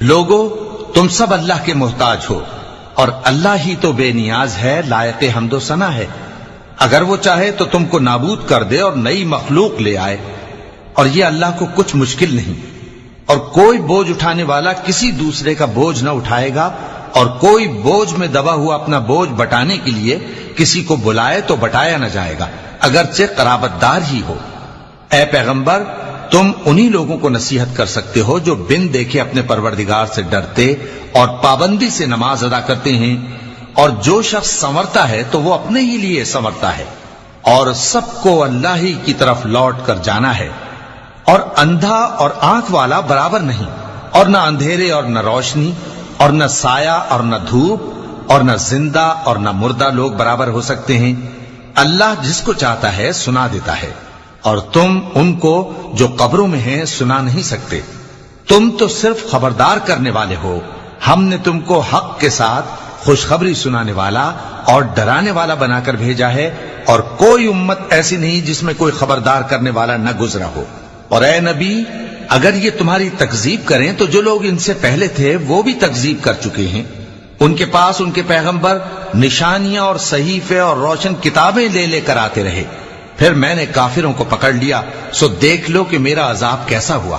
لوگو تم سب اللہ کے محتاج ہو اور اللہ ہی تو بے نیاز ہے، لائق حمد و ثنا ہے۔ اگر وہ چاہے تو تم کو نابود کر دے اور نئی مخلوق لے آئے، اور یہ اللہ کو کچھ مشکل نہیں۔ اور کوئی بوجھ اٹھانے والا کسی دوسرے کا بوجھ نہ اٹھائے گا، اور کوئی بوجھ میں دبا ہوا اپنا بوجھ بٹانے کے لیے کسی کو بلائے تو بٹایا نہ جائے گا، اگرچہ قرابت دار ہی ہو۔ اے پیغمبر، تم انہی لوگوں کو نصیحت کر سکتے ہو جو بن دیکھے اپنے پروردگار سے ڈرتے اور پابندی سے نماز ادا کرتے ہیں، اور جو شخص سنورتا ہے تو وہ اپنے ہی لیے سنورتا ہے، اور سب کو اللہ ہی کی طرف لوٹ کر جانا ہے۔ اور اندھا اور آنکھ والا برابر نہیں، اور نہ اندھیرے اور نہ روشنی، اور نہ سایہ اور نہ دھوپ، اور نہ زندہ اور نہ مردہ لوگ برابر ہو سکتے ہیں۔ اللہ جس کو چاہتا ہے سنا دیتا ہے، اور تم ان کو جو قبروں میں ہیں سنا نہیں سکتے۔ تم تو صرف خبردار کرنے والے ہو، ہم نے تم کو حق کے ساتھ خوشخبری سنانے والا اور ڈرانے والا بنا کر بھیجا ہے، اور کوئی امت ایسی نہیں جس میں کوئی خبردار کرنے والا نہ گزرا ہو۔ اور اے نبی، اگر یہ تمہاری تکذیب کریں تو جو لوگ ان سے پہلے تھے وہ بھی تکذیب کر چکے ہیں۔ ان کے پاس ان کے پیغمبر نشانیاں اور صحیفے اور روشن کتابیں لے لے کر آتے رہے، پھر میں نے کافروں کو پکڑ لیا، سو دیکھ لو کہ میرا عذاب کیسا ہوا۔